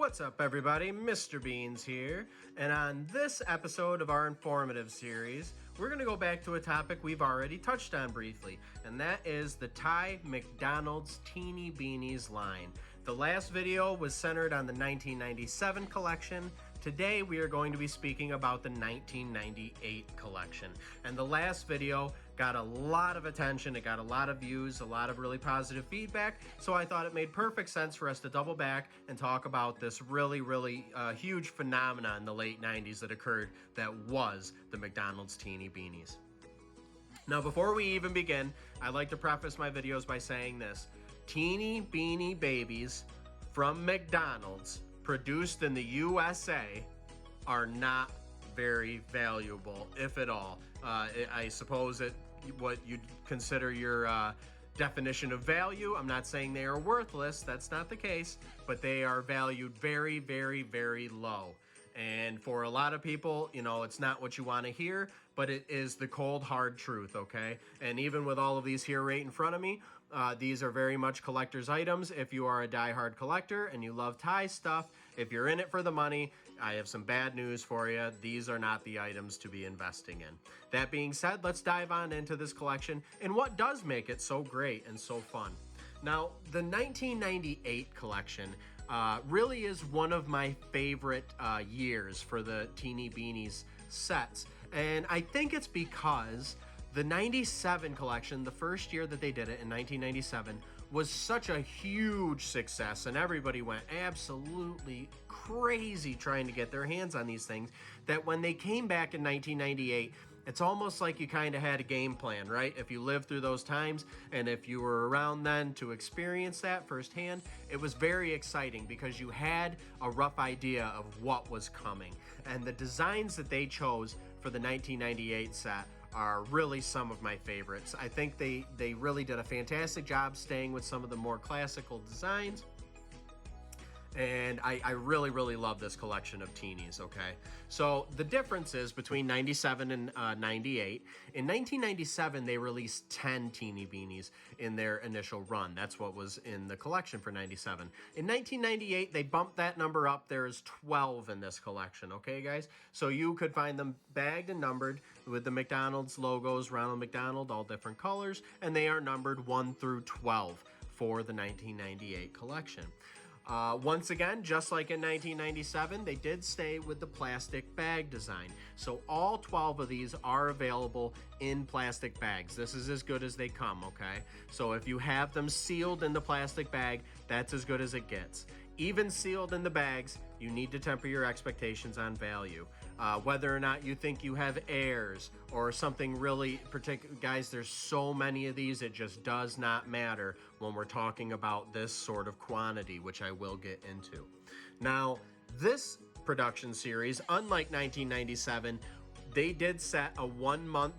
What's up, everybody? Mr. Beans here, and on this episode of our informative series, we're going to go back to a topic we've already touched on briefly, and that is the Thai McDonald's Teeny Beanies line. The last video was centered on the 1997 collection. Today we are going to be speaking about the 1998 collection, and the last video got a lot of attention, it got a lot of views, a lot of really positive feedback, so I thought it made perfect sense for us to double back and talk about this really huge phenomenon in the late 90s that occurred that was the McDonald's Teeny Beanies. Now, before we even begin, I like to preface my videos by saying this: Teeny Beanie babies from McDonald's produced in the USA are not very valuable, if at all. I suppose what you'd consider your definition of value. I'm not saying they are worthless, that's not the case, but they are valued very low. And for a lot of people, you know, it's not what you want to hear, but it is the cold, hard truth, okay? And even with all of these here right in front of me, these are very much collector's items. If you are a die-hard collector and you love Thai stuff, if you're in it for the money, I have some bad news for you. These are not the items to be investing in. That being said, let's dive on into this collection and what does make it so great and so fun. Now, the 1998 collection really is one of my favorite years for the Teeny Beanies sets. And I think it's because the 97 collection, the first year that they did it in 1997, was such a huge success, and everybody went absolutely crazy trying to get their hands on these things, that when they came back in 1998, it's almost like you kind of had a game plan, right? If you lived through those times and if you were around then to experience that firsthand, it was very exciting because you had a rough idea of what was coming. And the designs that they chose for the 1998 set are really some of my favorites. I think they really did a fantastic job staying with some of the more classical designs. And I really love this collection of teenies, okay? So the differences between 97 and 98. In 1997, they released 10 Teeny Beanies in their initial run. That's what was in the collection for 97. In 1998, they bumped that number up. There is 12 in this collection, okay, guys? So you could find them bagged and numbered with the McDonald's logos, Ronald McDonald, all different colors, and they are numbered 1 through 12 for the 1998 collection. Once again, just like in 1997, they did stay with the plastic bag design. So all 12 of these are available in plastic bags. This is as good as they come, okay? So if you have them sealed in the plastic bag, that's as good as it gets. Even sealed in the bags, you need to temper your expectations on value. Whether or not you think you have heirs or something really particular, guys, there's so many of these, it just does not matter when we're talking about this sort of quantity, which I will get into. Now, this production series, unlike 1997, they did set a 1 month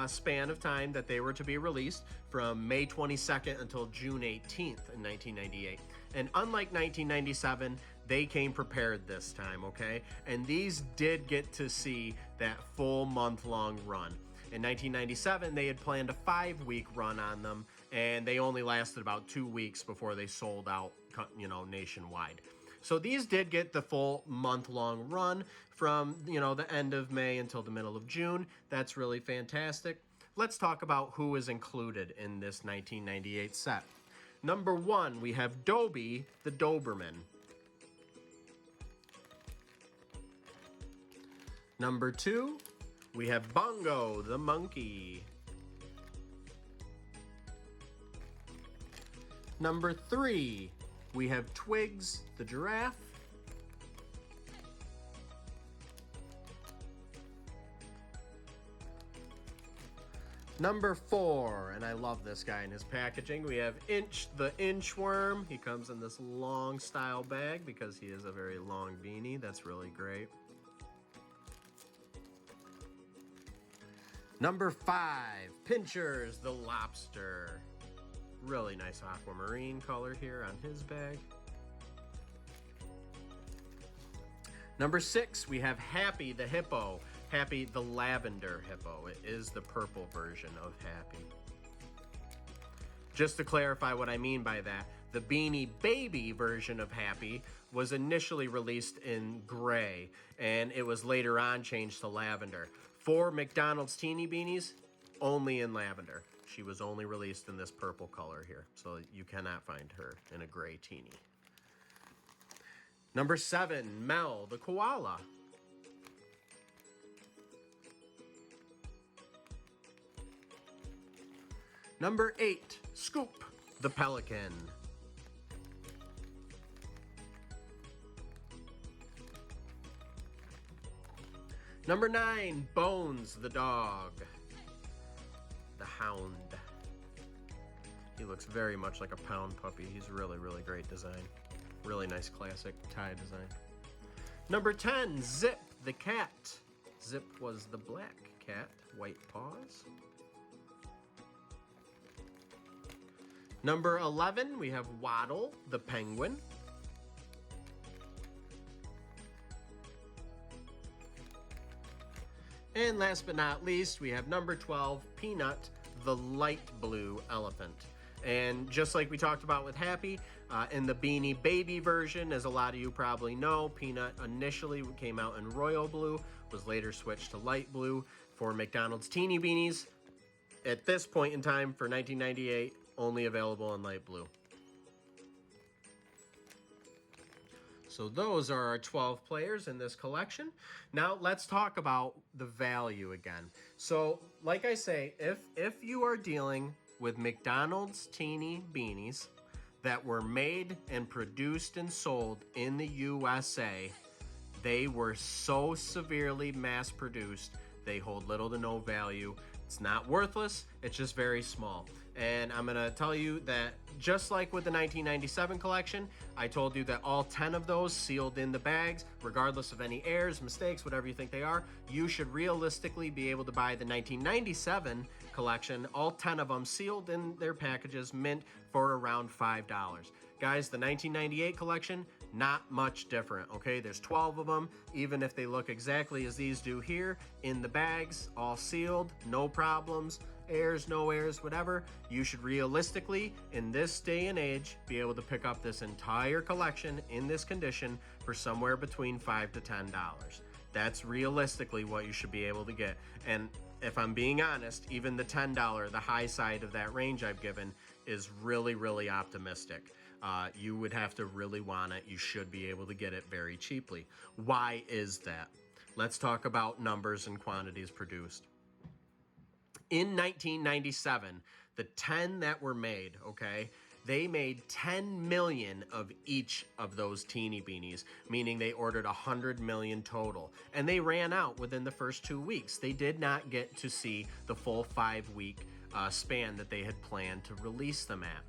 span of time that they were to be released from May 22nd until June 18th in 1998. And unlike 1997, they came prepared this time, okay? And these did get to see that full month-long run. In 1997, they had planned a 5-week run on them, and they only lasted about 2 weeks before they sold out, you know, nationwide. So these did get the full month-long run from, you know, the end of May until the middle of June. That's really fantastic. Let's talk about who is included in this 1998 set. Number 1, we have Dobie the Doberman. Number 2, we have Bongo the Monkey. Number 3, we have Twigs the Giraffe. Number 4, and I love this guy in his packaging, we have Inch the Inchworm. He comes in this long style bag because he is a very long beanie. That's really great. Number 5, Pinchers the Lobster. Really nice aquamarine color here on his bag. Number 6, we have Happy the Hippo. Happy the Lavender Hippo. It is the purple version of Happy. Just to clarify what I mean by that, The Beanie Baby version of Happy was initially released in gray, and it was later on changed to lavender. For McDonald's Teeny Beanies, only in lavender. She was only released in this purple color here, so you cannot find her in a gray teeny. Number 7, Mel the koala. Number 8, Scoop the pelican. Number 9, Bones the dog. The hound. He looks very much like a pound puppy. He's really, really great design. Really nice classic tie design. Number 10, Zip the cat. Zip was the black cat, white paws. Number 11, we have Waddle the penguin. And last but not least, we have number 12, Peanut the light blue elephant. And just like we talked about with Happy, in the Beanie Baby version, as a lot of you probably know, Peanut initially came out in royal blue, was later switched to light blue. For McDonald's Teeny Beanies, at this point in time, for 1998, only available in light blue. So those are our 12 players in this collection. Now let's talk about the value again. So like I say, if you are dealing with McDonald's Teeny Beanies that were made and produced and sold in the USA, they were so severely mass produced, they hold little to no value. It's not worthless, it's just very small. And I'm gonna tell you that just like with the 1997 collection, I told you that all 10 of those sealed in the bags, regardless of any errors, mistakes, whatever you think they are, you should realistically be able to buy the 1997 collection, all 10 of them sealed in their packages, mint for around $5. Guys, the 1998 collection, not much different, okay? There's 12 of them, even if they look exactly as these do here, in the bags, all sealed, no problems, airs, no airs, whatever. You should realistically, in this day and age, be able to pick up this entire collection in this condition for somewhere between $5 to $10. That's realistically what you should be able to get. And if I'm being honest, even the $10, the high side of that range I've given, is really, really optimistic. You would have to really want it. You should be able to get it very cheaply. Why is that? Let's talk about numbers and quantities produced. In 1997, the 10 that were made, okay, they made 10 million of each of those Teeny Beanies, meaning they ordered 100 million total. And they ran out within the first 2 weeks. They did not get to see the full 5-week span that they had planned to release them at.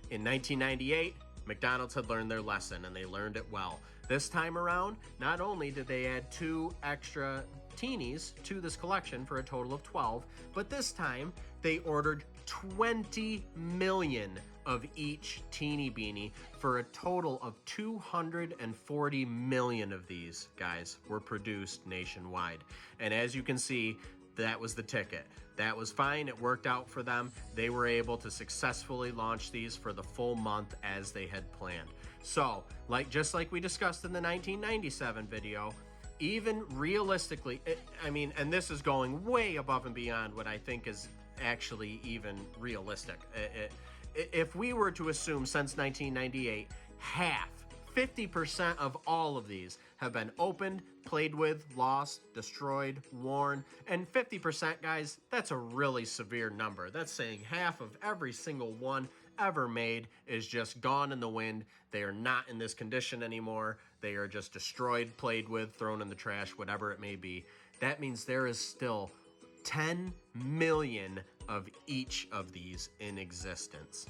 In 1998, McDonald's had learned their lesson, and they learned it well. This time around, not only did they add 2 extra teenies to this collection for a total of 12, but this time they ordered 20 million of each Teeny Beanie for a total of 240 million of these, guys, were produced nationwide. And as you can see, that was the ticket. That was fine. It worked out for them. They were able to successfully launch these for the full month as they had planned. So, just like we discussed in the 1997 video, even realistically, and this is going way above and beyond what I think is actually even realistic. If we were to assume since 1998, 50% of all of these have been opened, played with, lost, destroyed, worn, and 50%, guys, that's a really severe number. That's saying half of every single one ever made is just gone in the wind. They are not in this condition anymore. They are just destroyed, played with, thrown in the trash, whatever it may be. That means there is still 10 million of each of these in existence.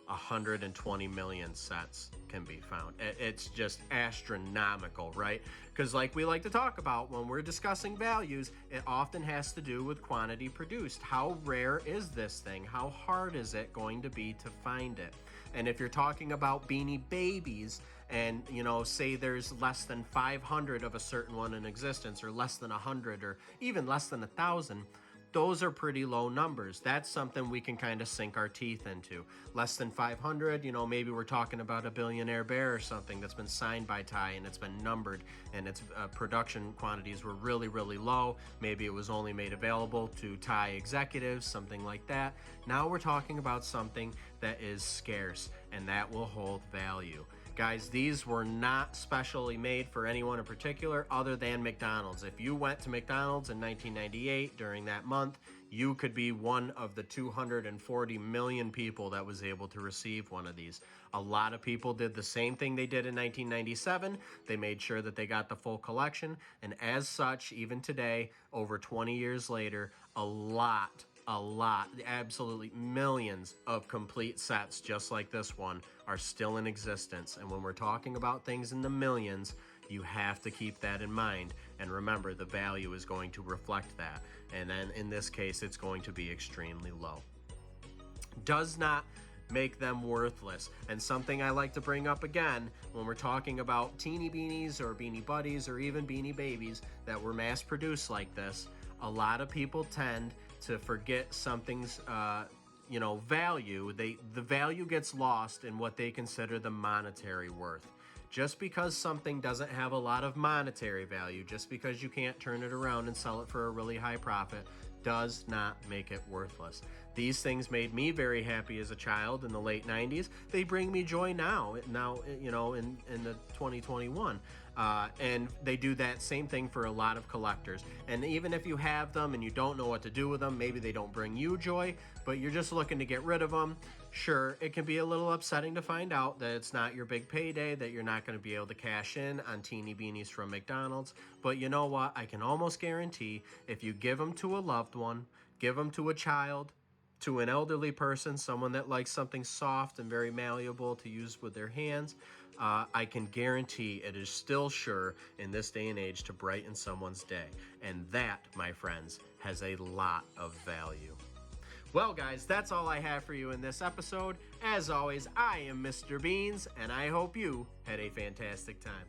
120 million sets can be found. It's just astronomical, right? Because like we like to talk about when we're discussing values, it often has to do with quantity produced. How rare is this thing? How hard is it going to be to find it? And if you're talking about Beanie Babies and, say there's less than 500 of a certain one in existence, or less than 100, or even less than 1,000, those are pretty low numbers. That's something we can kind of sink our teeth into. Less than 500, maybe we're talking about a billionaire bear or something that's been signed by Ty and it's been numbered, and its production quantities were really, really low. Maybe it was only made available to Ty executives, something like that. Now we're talking about something that is scarce and that will hold value. Guys, these were not specially made for anyone in particular other than McDonald's. If you went to McDonald's in 1998 during that month, you could be one of the 240 million people that was able to receive one of these. A lot of people did the same thing they did in 1997. They made sure that they got the full collection, and as such, even today, over 20 years later, a lot, absolutely millions of complete sets just like this one are still in existence. And when we're talking about things in the millions, you have to keep that in mind. And remember, the value is going to reflect that. And then in this case, it's going to be extremely low. Does not make them worthless. And something I like to bring up again when we're talking about Teeny Beanies or Beanie Buddies or even Beanie Babies that were mass produced like this, a lot of people tend to forget something's value. The value gets lost in what they consider the monetary worth. Just because something doesn't have a lot of monetary value, just because you can't turn it around and sell it for a really high profit, does not make it worthless. These things made me very happy as a child in the late 90s. They bring me joy now in the 2021. And they do that same thing for a lot of collectors. And even if you have them and you don't know what to do with them, maybe they don't bring you joy, but you're just looking to get rid of them, sure, it can be a little upsetting to find out that it's not your big payday, that you're not going to be able to cash in on Teeny Beanies from McDonald's. But you know what? I can almost guarantee if you give them to a loved one, give them to a child, to an elderly person, someone that likes something soft and very malleable to use with their hands, I can guarantee it is still sure in this day and age to brighten someone's day. And that, my friends, has a lot of value. Well, guys, that's all I have for you in this episode. As always, I am Mr. Beans, and I hope you had a fantastic time.